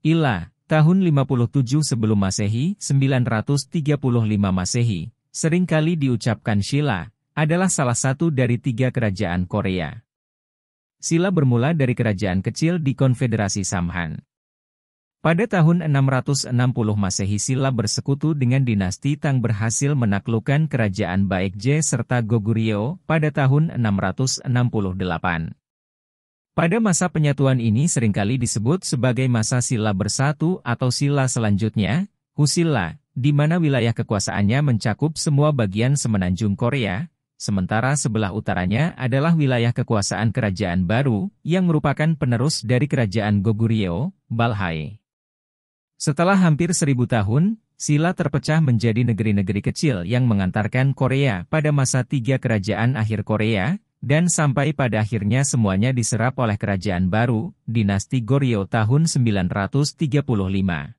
Ila, tahun 57 sebelum Masehi, 935 Masehi, seringkali diucapkan Shilla, adalah salah satu dari 3 kerajaan Korea. Silla bermula dari kerajaan kecil di Konfederasi Samhan. Pada tahun 660 Masehi Silla bersekutu dengan dinasti Tang berhasil menaklukkan kerajaan Baekje serta Goguryeo pada tahun 668. Pada masa penyatuan ini seringkali disebut sebagai masa Silla bersatu atau Silla selanjutnya, Husilla, di mana wilayah kekuasaannya mencakup semua bagian semenanjung Korea, sementara sebelah utaranya adalah wilayah kekuasaan kerajaan baru, yang merupakan penerus dari kerajaan Goguryeo, Balhae. Setelah hampir 1000 tahun, Silla terpecah menjadi negeri-negeri kecil yang mengantarkan Korea pada masa 3 kerajaan akhir Korea, dan sampai pada akhirnya semuanya diserap oleh kerajaan baru, dinasti Goryeo tahun 935.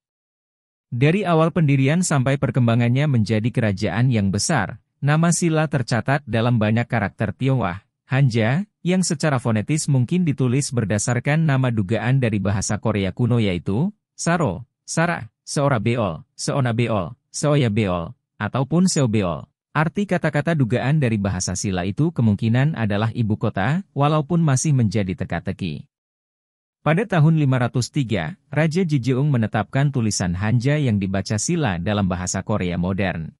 Dari awal pendirian sampai perkembangannya menjadi kerajaan yang besar, nama Silla tercatat dalam banyak karakter Tionghoa, Hanja, yang secara fonetis mungkin ditulis berdasarkan nama dugaan dari bahasa Korea kuno yaitu, Saro, Sara, Seora Beol, Seona Beol, Seoya Beol, ataupun Seo Beol. Arti kata-kata dugaan dari bahasa Silla itu kemungkinan adalah ibu kota, walaupun masih menjadi teka-teki. Pada tahun 503, Raja Jejeong menetapkan tulisan Hanja yang dibaca Silla dalam bahasa Korea modern.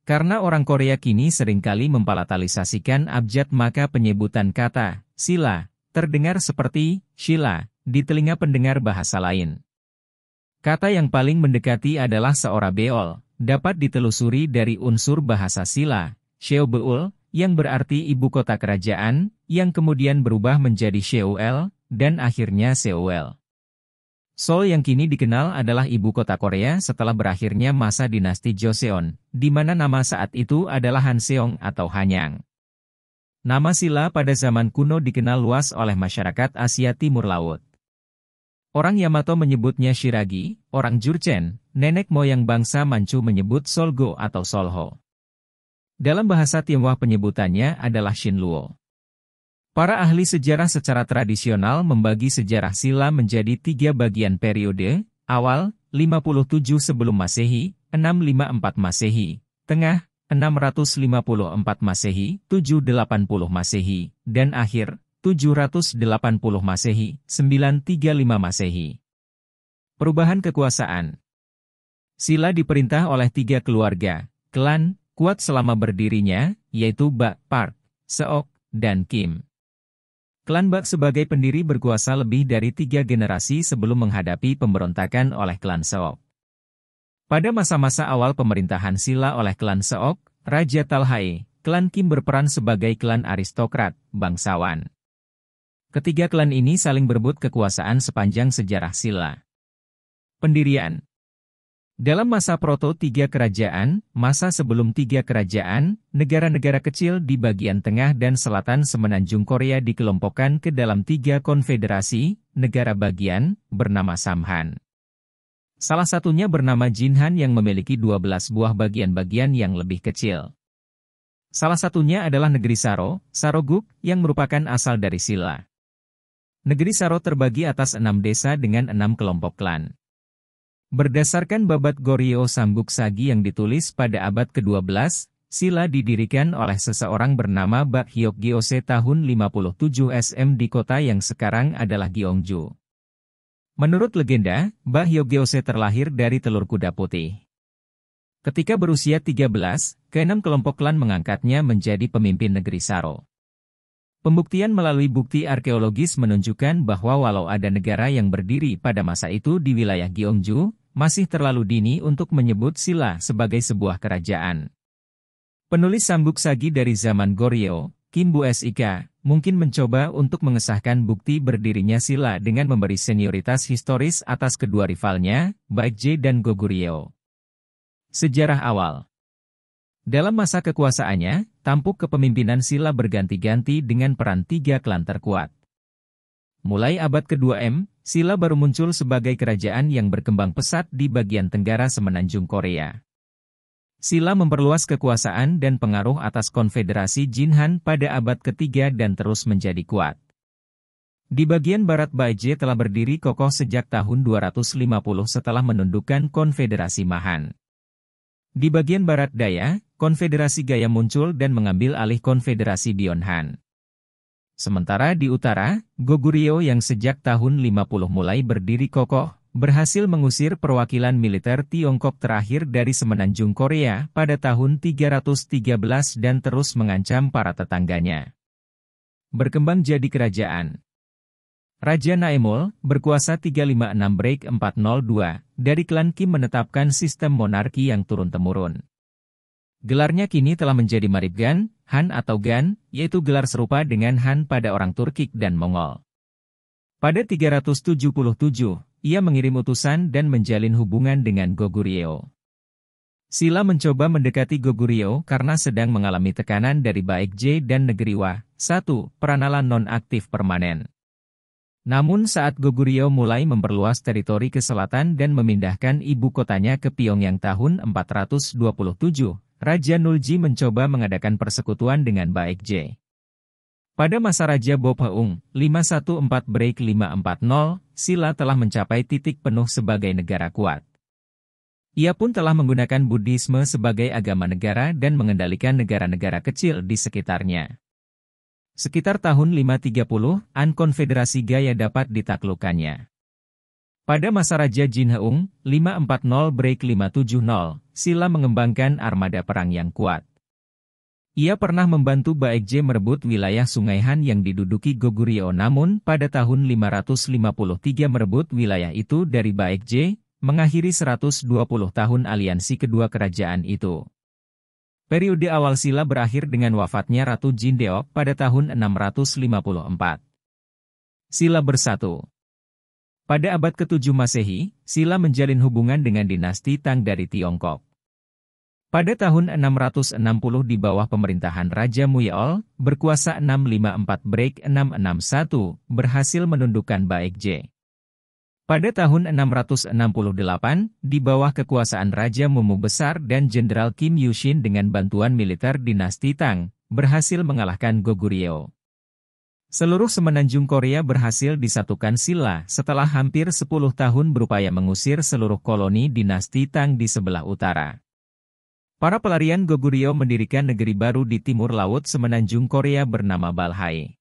Karena orang Korea kini seringkali mempalatalisasikan abjad maka penyebutan kata Silla terdengar seperti Shilla di telinga pendengar bahasa lain. Kata yang paling mendekati adalah Seora Beol, dapat ditelusuri dari unsur bahasa Silla, Sheo Beul, yang berarti ibu kota kerajaan, yang kemudian berubah menjadi Seoul, dan akhirnya Seoul. Seoul yang kini dikenal adalah ibu kota Korea setelah berakhirnya masa dinasti Joseon, di mana nama saat itu adalah Hanseong atau Hanyang. Nama Silla pada zaman kuno dikenal luas oleh masyarakat Asia Timur Laut. Orang Yamato menyebutnya Shiragi, orang Jurchen, nenek moyang bangsa Manchu menyebut Solgo atau Solho. Dalam bahasa Tionghoa penyebutannya adalah Shinluo. Para ahli sejarah secara tradisional membagi sejarah Silla menjadi 3 bagian periode, awal, 57 sebelum Masehi, 654 Masehi, tengah, 654 Masehi, 780 Masehi, dan akhir, 780 Masehi, 935 Masehi. Perubahan kekuasaan. Silla diperintah oleh 3 keluarga, klan, kuat selama berdirinya, yaitu Bak, Park, Seok, dan Kim. Klan Bak sebagai pendiri berkuasa lebih dari 3 generasi sebelum menghadapi pemberontakan oleh klan Seok. Pada masa-masa awal pemerintahan Silla oleh klan Seok, Raja Talhae, klan Kim berperan sebagai klan aristokrat, bangsawan. Ketiga klan ini saling berebut kekuasaan sepanjang sejarah Silla. Pendirian. Dalam masa proto 3 kerajaan, masa sebelum 3 kerajaan, negara-negara kecil di bagian tengah dan selatan semenanjung Korea dikelompokkan ke dalam 3 konfederasi, negara bagian, bernama Samhan. Salah satunya bernama Jinhan yang memiliki 12 buah bagian-bagian yang lebih kecil. Salah satunya adalah negeri Saro, Saroguk, yang merupakan asal dari Silla. Negeri Saro terbagi atas 6 desa dengan 6 kelompok klan. Berdasarkan babat Goryeo Sambuk Sagi yang ditulis pada abad ke-12, Silla didirikan oleh seseorang bernama Bak Hyok Gyeose tahun 57 SM di kota yang sekarang adalah Gyeongju. Menurut legenda, Bak Hyok Gyeose terlahir dari telur kuda putih. Ketika berusia 13, ke-6 kelompok klan mengangkatnya menjadi pemimpin negeri Saro. Pembuktian melalui bukti arkeologis menunjukkan bahwa walau ada negara yang berdiri pada masa itu di wilayah Gyeongju, masih terlalu dini untuk menyebut Silla sebagai sebuah kerajaan. Penulis Sambuk Sagi dari zaman Goryeo, Kim Bu-sik, mungkin mencoba untuk mengesahkan bukti berdirinya Silla dengan memberi senioritas historis atas kedua rivalnya, Baekje dan Goguryeo. Sejarah awal. Dalam masa kekuasaannya, tampuk kepemimpinan Silla berganti-ganti dengan peran 3 klan terkuat. Mulai abad ke-2 M, Silla baru muncul sebagai kerajaan yang berkembang pesat di bagian tenggara semenanjung Korea. Silla memperluas kekuasaan dan pengaruh atas konfederasi Jinhan pada abad ke-3 dan terus menjadi kuat. Di bagian barat Baekje telah berdiri kokoh sejak tahun 250 setelah menundukkan Konfederasi Mahan. Di bagian barat daya, Konfederasi Gaya muncul dan mengambil alih Konfederasi Byeonhan. Sementara di utara, Goguryeo yang sejak tahun 50 mulai berdiri kokoh, berhasil mengusir perwakilan militer Tiongkok terakhir dari semenanjung Korea pada tahun 313 dan terus mengancam para tetangganya. Berkembang jadi kerajaan. Raja Naemul, berkuasa 356-402, dari klan Kim menetapkan sistem monarki yang turun-temurun. Gelarnya kini telah menjadi Maribgan, Han atau Gan, yaitu gelar serupa dengan Han pada orang Turkik dan Mongol. Pada 377, ia mengirim utusan dan menjalin hubungan dengan Goguryeo. Silla mencoba mendekati Goguryeo karena sedang mengalami tekanan dari Baekje dan negeri Wa, 1. Peranalan non-aktif permanen. Namun saat Goguryeo mulai memperluas teritori ke selatan dan memindahkan ibu kotanya ke Pyongyang tahun 427, Raja Nulji mencoba mengadakan persekutuan dengan Baekje. Pada masa Raja Bopheung, 514-540, Silla telah mencapai titik penuh sebagai negara kuat. Ia pun telah menggunakan Buddhisme sebagai agama negara dan mengendalikan negara-negara kecil di sekitarnya. Sekitar tahun 530, Konfederasi Gaya dapat ditaklukkannya. Pada masa Raja Jinheung, 540-570, Silla mengembangkan armada perang yang kuat. Ia pernah membantu Baekje merebut wilayah Sungai Han yang diduduki Goguryeo, namun pada tahun 553 merebut wilayah itu dari Baekje, mengakhiri 120 tahun aliansi kedua kerajaan itu. Periode awal Silla berakhir dengan wafatnya Ratu Jindeok pada tahun 654. Silla bersatu. Pada abad ke-7 Masehi, Silla menjalin hubungan dengan dinasti Tang dari Tiongkok. Pada tahun 660 di bawah pemerintahan Raja Muyeol, berkuasa 654-661, berhasil menundukkan Baekje. Pada tahun 668, di bawah kekuasaan Raja Mumu Besar dan Jenderal Kim Yushin dengan bantuan militer dinasti Tang, berhasil mengalahkan Goguryeo. Seluruh semenanjung Korea berhasil disatukan Silla setelah hampir 10 tahun berupaya mengusir seluruh koloni dinasti Tang di sebelah utara. Para pelarian Goguryeo mendirikan negeri baru di timur laut semenanjung Korea bernama Balhae.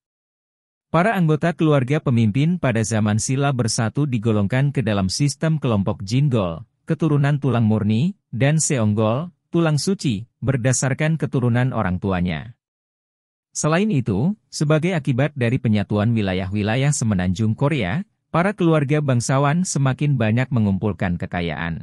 Para anggota keluarga pemimpin pada zaman Silla bersatu digolongkan ke dalam sistem kelompok Jinggol, keturunan tulang murni, dan Seonggol, tulang suci, berdasarkan keturunan orang tuanya. Selain itu, sebagai akibat dari penyatuan wilayah-wilayah semenanjung Korea, para keluarga bangsawan semakin banyak mengumpulkan kekayaan.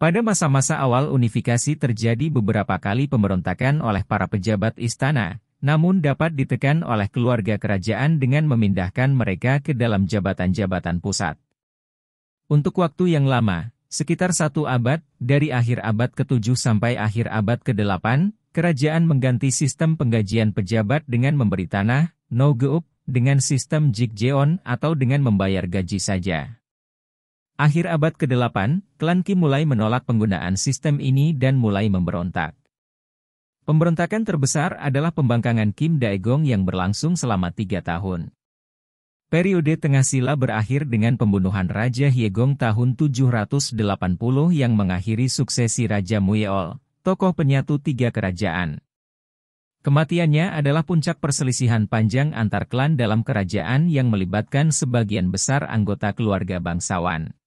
Pada masa-masa awal unifikasi terjadi beberapa kali pemberontakan oleh para pejabat istana, namun dapat ditekan oleh keluarga kerajaan dengan memindahkan mereka ke dalam jabatan-jabatan pusat. Untuk waktu yang lama, sekitar 1 abad, dari akhir abad ke-7 sampai akhir abad ke-8, kerajaan mengganti sistem penggajian pejabat dengan memberi tanah, no-geup, dengan sistem jikjeon atau dengan membayar gaji saja. Akhir abad ke-8, klan Kim mulai menolak penggunaan sistem ini dan mulai memberontak. Pemberontakan terbesar adalah pembangkangan Kim Daegong yang berlangsung selama 3 tahun. Periode Tengah Silla berakhir dengan pembunuhan Raja Hyegong tahun 780 yang mengakhiri suksesi Raja Muyeol, tokoh penyatu 3 kerajaan. Kematiannya adalah puncak perselisihan panjang antar klan dalam kerajaan yang melibatkan sebagian besar anggota keluarga bangsawan.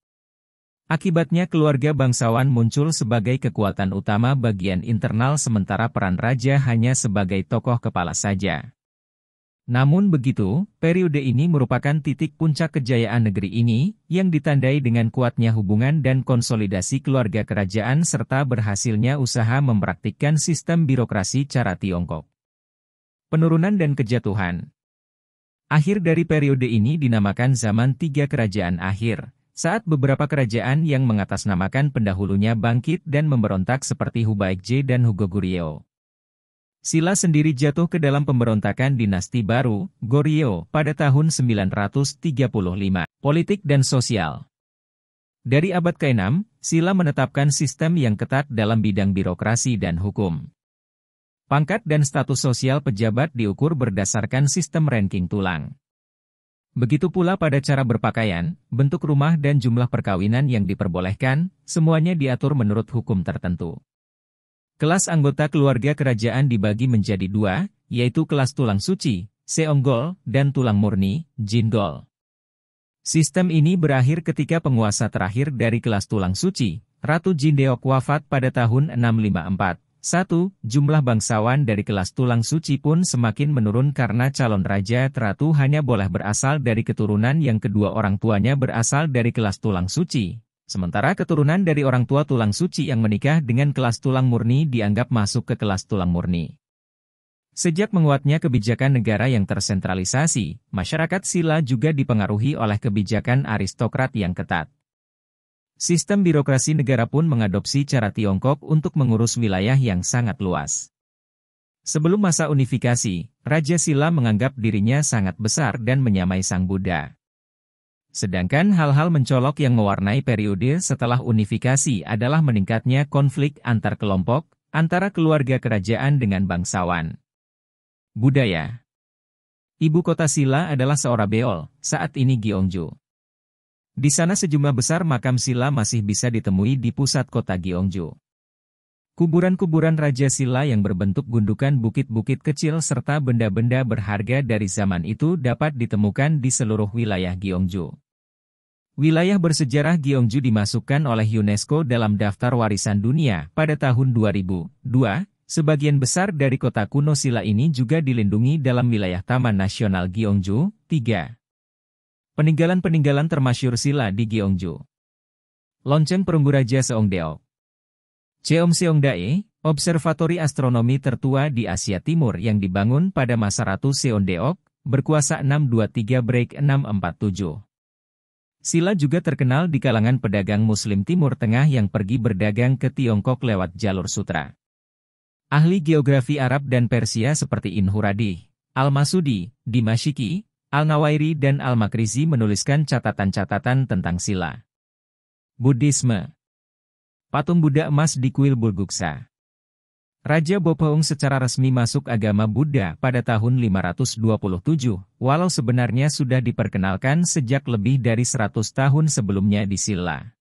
Akibatnya keluarga bangsawan muncul sebagai kekuatan utama bagian internal sementara peran raja hanya sebagai tokoh kepala saja. Namun begitu, periode ini merupakan titik puncak kejayaan negeri ini, yang ditandai dengan kuatnya hubungan dan konsolidasi keluarga kerajaan serta berhasilnya usaha mempraktikkan sistem birokrasi cara Tiongkok. Penurunan dan kejatuhan. Akhir dari periode ini dinamakan zaman 3 kerajaan akhir. Saat beberapa kerajaan yang mengatasnamakan pendahulunya bangkit dan memberontak seperti Baekje dan Goguryeo. Silla sendiri jatuh ke dalam pemberontakan dinasti baru, Goryeo, pada tahun 935. Politik dan sosial. Dari abad ke-6, Silla menetapkan sistem yang ketat dalam bidang birokrasi dan hukum. Pangkat dan status sosial pejabat diukur berdasarkan sistem ranking tulang. Begitu pula pada cara berpakaian, bentuk rumah dan jumlah perkawinan yang diperbolehkan, semuanya diatur menurut hukum tertentu. Kelas anggota keluarga kerajaan dibagi menjadi dua, yaitu kelas tulang suci, Seonggol, dan tulang murni, Jingol. Sistem ini berakhir ketika penguasa terakhir dari kelas tulang suci, Ratu Jindeok wafat pada tahun 654. 1. Jumlah bangsawan dari kelas tulang suci pun semakin menurun karena calon raja ratu hanya boleh berasal dari keturunan yang kedua orang tuanya berasal dari kelas tulang suci. Sementara keturunan dari orang tua tulang suci yang menikah dengan kelas tulang murni dianggap masuk ke kelas tulang murni. Sejak menguatnya kebijakan negara yang tersentralisasi, masyarakat Silla juga dipengaruhi oleh kebijakan aristokrat yang ketat. Sistem birokrasi negara pun mengadopsi cara Tiongkok untuk mengurus wilayah yang sangat luas. Sebelum masa unifikasi, Raja Silla menganggap dirinya sangat besar dan menyamai Sang Buddha. Sedangkan hal-hal mencolok yang mewarnai periode setelah unifikasi adalah meningkatnya konflik antar kelompok, antara keluarga kerajaan dengan bangsawan. Budaya. Ibu kota Silla adalah Seorabeol, saat ini Gyeongju. Di sana sejumlah besar makam Silla masih bisa ditemui di pusat kota Gyeongju. Kuburan-kuburan Raja Silla yang berbentuk gundukan bukit-bukit kecil serta benda-benda berharga dari zaman itu dapat ditemukan di seluruh wilayah Gyeongju. Wilayah bersejarah Gyeongju dimasukkan oleh UNESCO dalam Daftar Warisan Dunia pada tahun 2002. Sebagian besar dari kota kuno Silla ini juga dilindungi dalam wilayah Taman Nasional Gyeongju. 3. Peninggalan-peninggalan termasyhur Silla di Gyeongju. Lonceng Perunggu Raja Seongdeok. Cheomseongdae, observatori astronomi tertua di Asia Timur yang dibangun pada masa Ratu Seondeok, berkuasa 623-647. Silla juga terkenal di kalangan pedagang Muslim Timur Tengah yang pergi berdagang ke Tiongkok lewat jalur sutra. Ahli geografi Arab dan Persia seperti Inhuradi, Al-Masudi, Dimashiki, Al-Nawairi dan Al-Makrizi menuliskan catatan-catatan tentang Silla. Buddhisme. Patung Buddha emas di kuil Bulguksa. Raja Bopheung secara resmi masuk agama Buddha pada tahun 527, walau sebenarnya sudah diperkenalkan sejak lebih dari 100 tahun sebelumnya di Silla.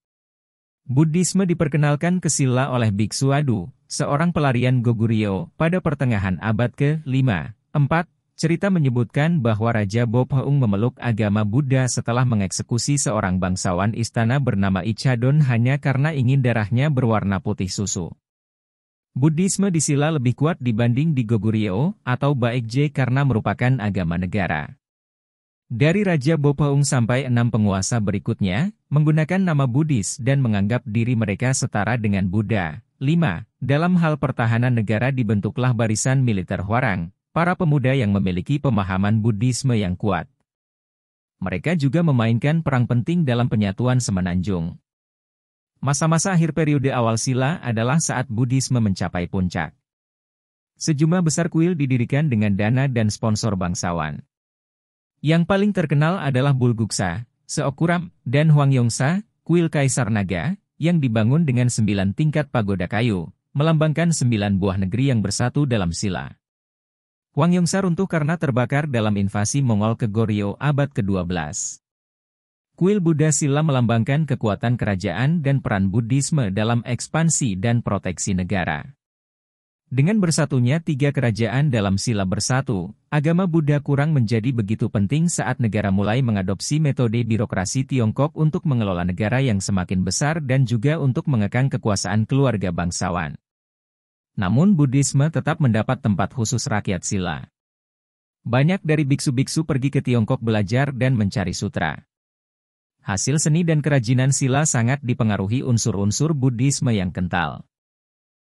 Buddhisme diperkenalkan ke Silla oleh Biksu Adu, seorang pelarian Goguryeo, pada pertengahan abad ke-5. 4. Cerita menyebutkan bahwa Raja Bopheung memeluk agama Buddha setelah mengeksekusi seorang bangsawan istana bernama Ichadon hanya karena ingin darahnya berwarna putih susu. Buddhisme di Silla lebih kuat dibanding di Goguryeo atau Baekje karena merupakan agama negara. Dari Raja Bopheung sampai 6 penguasa berikutnya, menggunakan nama Buddhis dan menganggap diri mereka setara dengan Buddha. 5. Dalam hal pertahanan negara dibentuklah barisan militer Hwarang, para pemuda yang memiliki pemahaman Buddhisme yang kuat. Mereka juga memainkan peran penting dalam penyatuan semenanjung. Masa-masa akhir periode awal Silla adalah saat Buddhisme mencapai puncak. Sejumlah besar kuil didirikan dengan dana dan sponsor bangsawan. Yang paling terkenal adalah Bulguksa, Seokuram, dan Hwangyongsa, kuil Kaisar Naga, yang dibangun dengan 9 tingkat pagoda kayu, melambangkan 9 buah negeri yang bersatu dalam Silla. Hwangyongsa runtuh karena terbakar dalam invasi Mongol ke Goryeo abad ke-12. Kuil Buddha Silla melambangkan kekuatan kerajaan dan peran Buddhisme dalam ekspansi dan proteksi negara. Dengan bersatunya 3 kerajaan dalam Silla bersatu, agama Buddha kurang menjadi begitu penting saat negara mulai mengadopsi metode birokrasi Tiongkok untuk mengelola negara yang semakin besar dan juga untuk mengekang kekuasaan keluarga bangsawan. Namun Buddhisme tetap mendapat tempat khusus rakyat Silla. Banyak dari biksu-biksu pergi ke Tiongkok belajar dan mencari sutra. Hasil seni dan kerajinan Silla sangat dipengaruhi unsur-unsur Buddhisme yang kental.